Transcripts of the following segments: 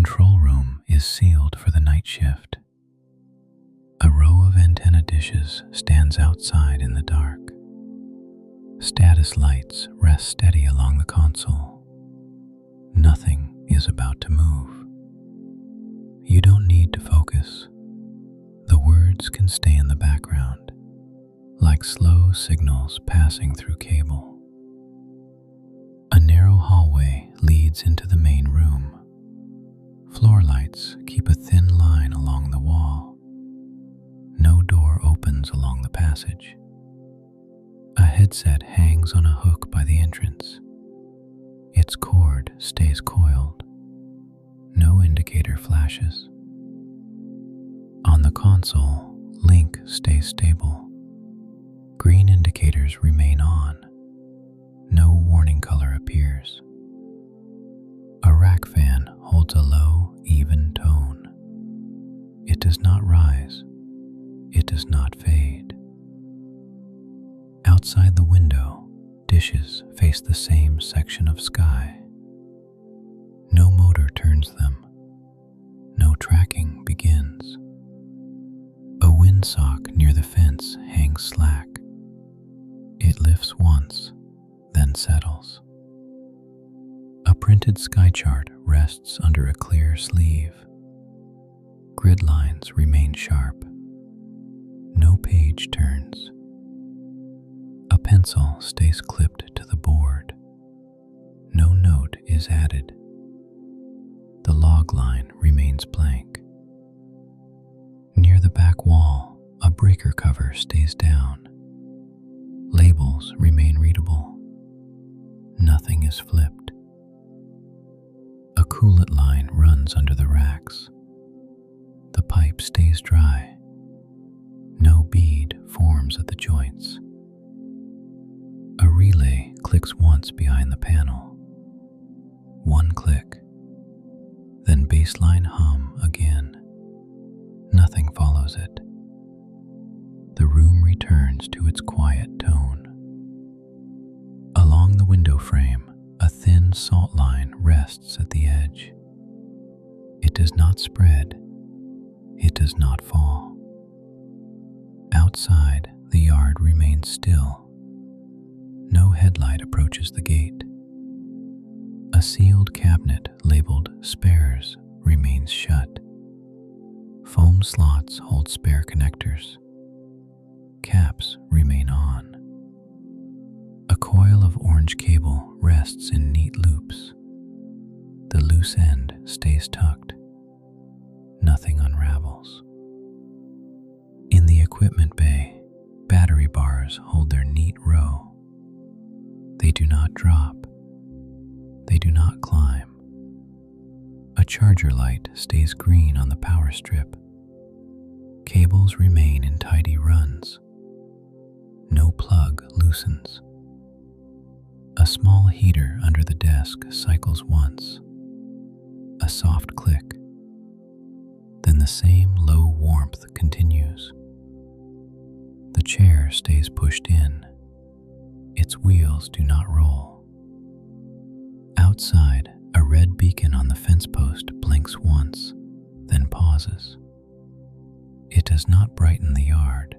control room is sealed for the night shift. A row of antenna dishes stands outside in the dark. Status lights rest steady along the console. Nothing is about to move. You don't need to focus. The words can stay in the background, like slow signals passing through cable. A narrow hallway leads into the main room. Floor lights keep a thin line along the wall. No door opens along the passage. A headset hangs on a hook by the entrance. Its cord stays coiled. No indicator flashes. On the console, link stays stable. Green indicators remain on. No warning color appears. A rack fan holds a low, even tone. It does not rise. It does not fade. Outside the window, dishes face the same section of sky. No motor turns them. No tracking begins. A windsock near the fence hangs slack. It lifts once, then settles. A printed sky chart rests under a clear sleeve. Grid lines remain sharp. No page turns. A pencil stays clipped to the board. No note is added. The log line remains blank. Near the back wall, a breaker cover stays down. Labels remain readable. Nothing is flipped. A coolant line runs under the racks. The pipe stays dry. No bead forms at the joints. A relay clicks once behind the panel. One click, then baseline hum again. Nothing follows it. The room returns to its quiet tone. Along the window frame, a thin salt line rests at the edge. It does not spread. It does not fall. Outside, the yard remains still. No headlight approaches the gate. A sealed cabinet labeled spares remains shut. Foam slots hold spare connectors. Caps remain on. A coil of orange cable rests in neat loops. The loose end stays tucked. Nothing unravels. In the equipment bay, battery bars hold their neat row. They do not drop. They do not climb. A charger light stays green on the power strip. Cables remain in tidy runs. No plug loosens. A small heater under the desk cycles once. A soft click. Then the same low warmth continues. The chair stays pushed in. Its wheels do not roll. Outside, a red beacon on the fence post blinks once, then pauses. It does not brighten the yard.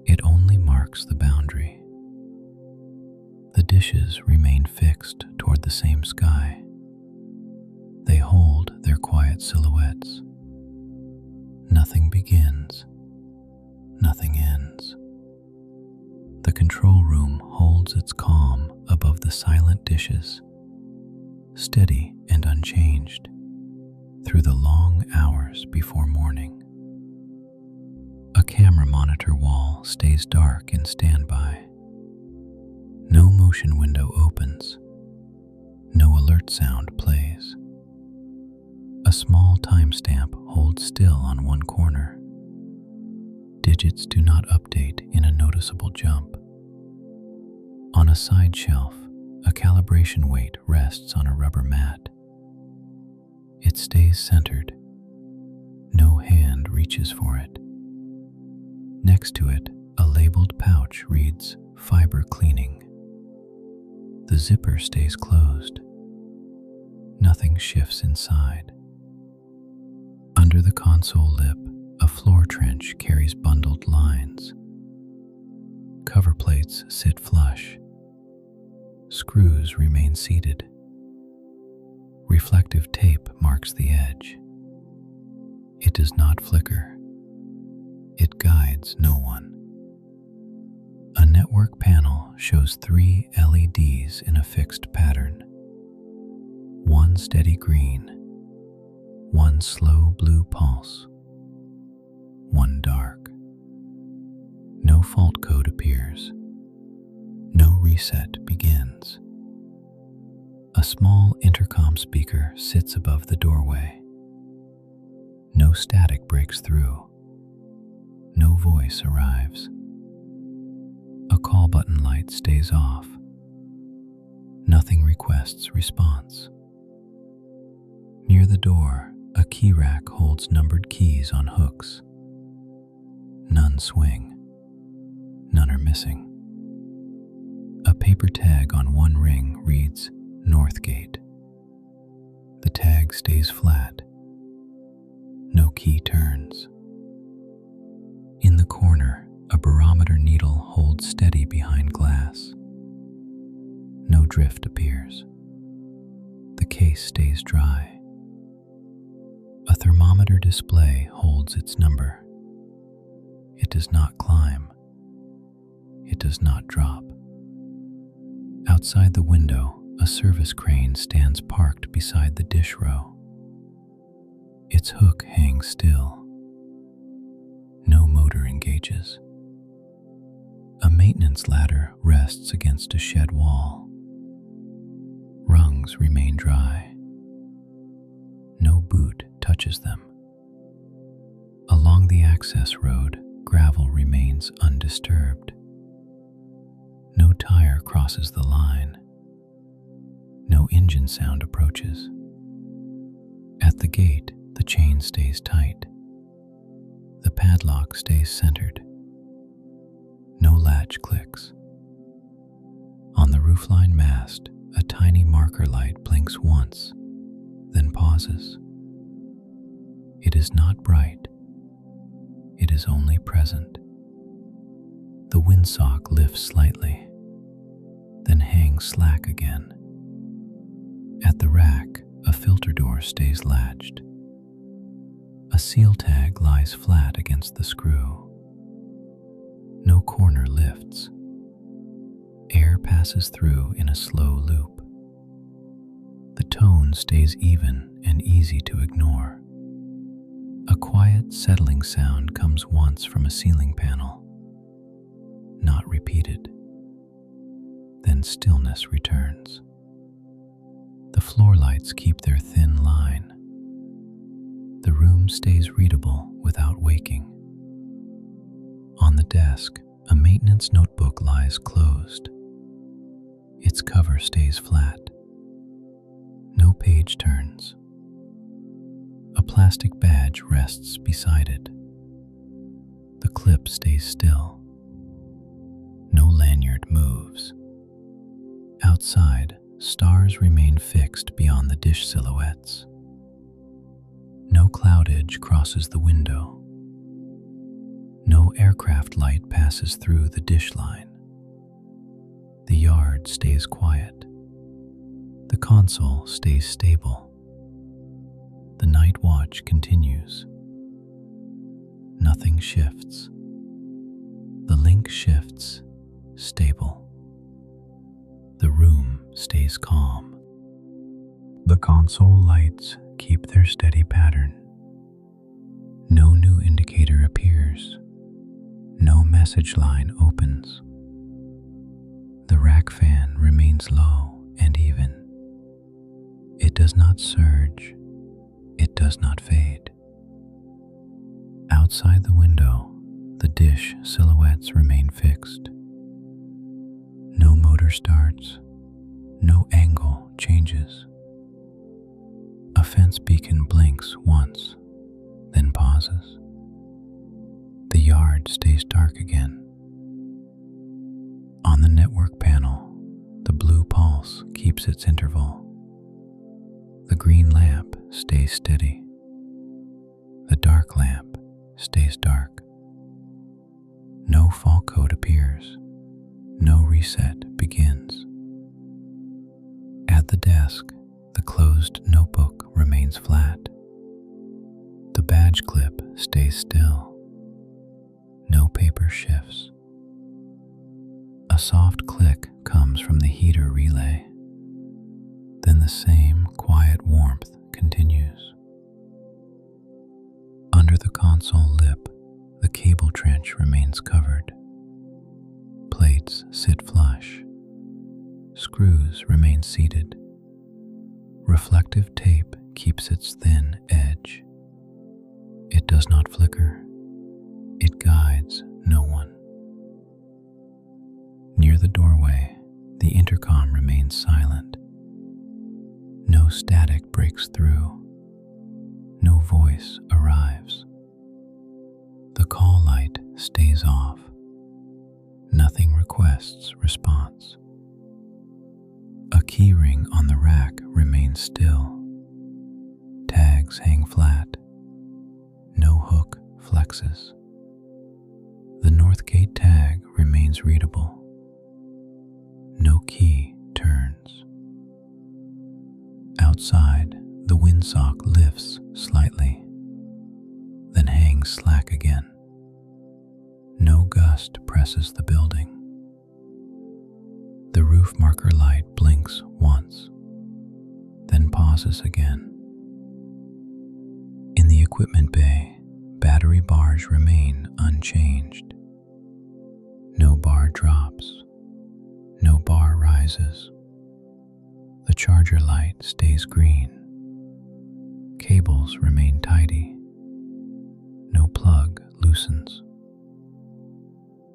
It only marks the boundary. The dishes remain fixed toward the same sky. They hold their quiet silhouettes. Nothing begins. Nothing ends. The control room holds its calm above the silent dishes, steady and unchanged through the long hours before morning. A camera monitor wall stays dark in standby. No motion window opens. No alert sound plays. A small timestamp holds still on one corner. Digits do not update in a noticeable jump. On a side shelf, a calibration weight rests on a rubber mat. It stays centered. No hand reaches for it. Next to it, a labeled pouch reads "Fiber Cleaning." The zipper stays closed. Nothing shifts inside. Under the console lip, a floor trench carries bundled lines. Cover plates sit flush. Screws remain seated. Reflective tape marks the edge. It does not flicker. It guides no one. A network panel shows 3 LEDs in a fixed pattern. One steady green, one slow blue pulse, one dark. No fault code appears. No reset begins. A small intercom speaker sits above the doorway. No static breaks through. No voice arrives. A call button light stays off. Nothing requests response. Near the door, a key rack holds numbered keys on hooks. None swing. None are missing. A paper tag on one ring reads Northgate. The tag stays flat. No key turns. In the corner, a barometer needle holds steady behind glass. No drift appears. The case stays dry. A thermometer display holds its number. It does not climb. It does not drop. Outside the window, a service crane stands parked beside the dish row. Its hook hangs still. No motor engages. A maintenance ladder rests against a shed wall. Rungs remain dry. No boot touches them. Along the access road, gravel remains undisturbed. No tire crosses the line. No engine sound approaches. At the gate, the chain stays tight. The padlock stays centered. No latch clicks. On the roofline mast, a tiny marker light blinks once, then pauses. It is not bright. It is only present. The windsock lifts slightly, then hangs slack again. At the rack, a filter door stays latched. A seal tag lies flat against the screw. No corner lifts. Air passes through in a slow loop. The tone stays even and easy to ignore. A quiet, settling sound comes once from a ceiling panel, not repeated. Then stillness returns. The floor lights keep their thin line. The room stays readable without waking. On the desk, a maintenance notebook lies closed. Its cover stays flat. No page turns. A plastic badge rests beside it. The clip stays still. No lanyard moves. Outside, stars remain fixed beyond the dish silhouettes. No cloud edge crosses the window. No aircraft light passes through the dish line. The yard stays quiet. The console stays stable. The night watch continues. Nothing shifts. The link shifts, stable. The room stays calm. The console lights keep their steady pattern. No new indicator appears. No message line opens. The rack fan remains low and even. It does not surge. It does not fade. Outside the window, the dish silhouettes remain fixed. No motor starts. No angle changes. A fence beacon blinks once, then pauses. The yard stays dark again. On the network panel, the blue pulse keeps its interval. The green lamp stays steady. arc lamp stays dark. No fall code appears. No reset begins. At the desk, the closed notebook remains flat. The badge clip stays still. No paper shifts. A soft click comes from the heater relay. Then the same quiet warmth continues. Under the console lip, the cable trench remains covered. Plates sit flush. Screws remain seated. Reflective tape keeps its thin edge. It does not flicker. It guides no one. Near the doorway, the intercom remains silent. No static breaks through. No voice arrives. The call light stays off. Nothing requests response. A keyring on the rack remains still. Tags hang flat. No hook flexes. The Northgate tag remains readable. No key turns. Outside, the windsock lifts slightly, then hangs slack again. No gust presses the building. The roof marker light blinks once, then pauses again. In the equipment bay, battery bars remain unchanged. No bar drops. No bar rises. The charger light stays green. Cables remain tidy. No plug loosens.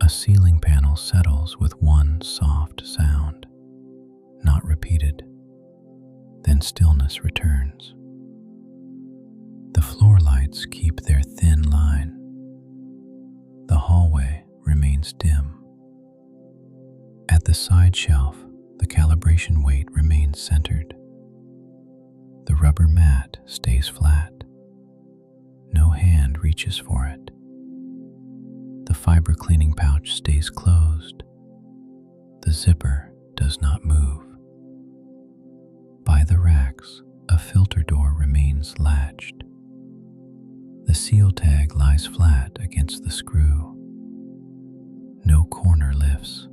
A ceiling panel settles with one soft sound, not repeated. Then stillness returns. The floor lights keep their thin line. The hallway remains dim. At the side shelf, the calibration weight remains centered. The rubber mat stays flat. No hand reaches for it. The fiber cleaning pouch stays closed. The zipper does not move. By the racks, a filter door remains latched. The seal tag lies flat against the screw. No corner lifts.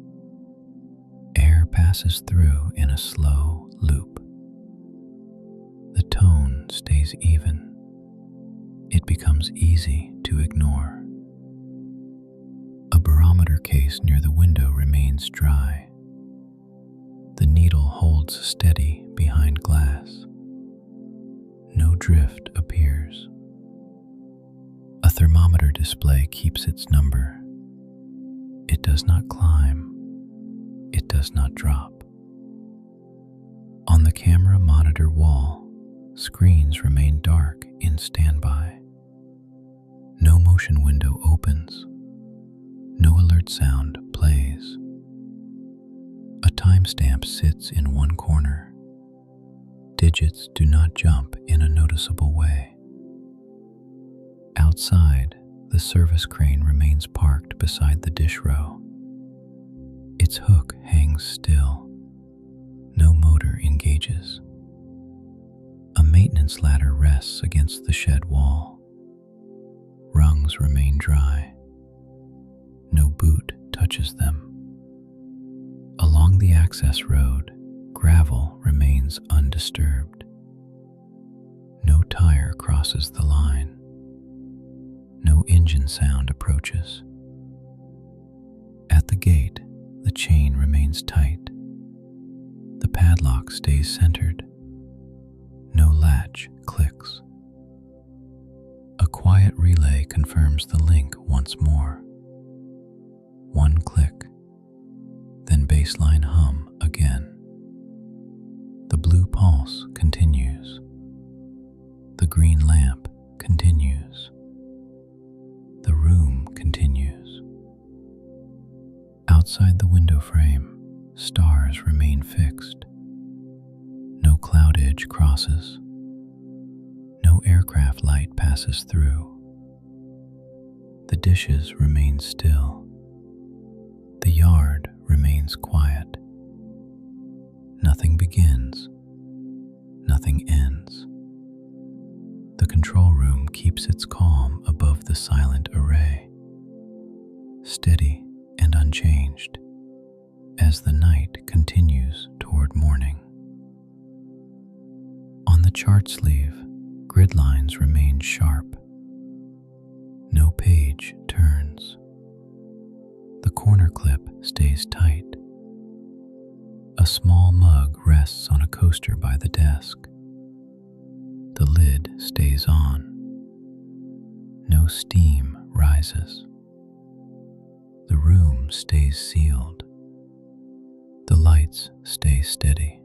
Air passes through in a slow loop. The tone stays even. It becomes easy to ignore. A barometer case near the window remains dry. The needle holds steady behind glass. No drift appears. A thermometer display keeps its number. It does not climb. It does not drop. On the camera monitor wall, screens remain dark in standby. No motion window opens. No alert sound plays. A timestamp sits in one corner. Digits do not jump in a noticeable way. Outside, the service crane remains parked beside the dish row. Its hook hangs still. No motor engages. A maintenance ladder rests against the shed wall. Rungs remain dry. No boot touches them. Along the access road, gravel remains undisturbed. No tire crosses the line. No engine sound approaches. At the gate, the chain remains tight. The padlock stays centered. No latch clicks. A quiet relay confirms the link once more. One click, then baseline hum again. The blue pulse continues. The green lamp continues. The room continues. Outside the window frame, stars remain fixed. No cloud edge crosses. No aircraft light passes through. The dishes remain still. The yard remains quiet. Nothing begins. Nothing ends. The control room keeps its calm above the silent array, steady and unchanged as the night continues toward morning. On the chart sleeve, grid lines remain sharp. No page turns. The corner clip stays tight. A small mug rests on a coaster by the desk. The lid stays on. No steam rises. The room stays sealed. The lights stay steady.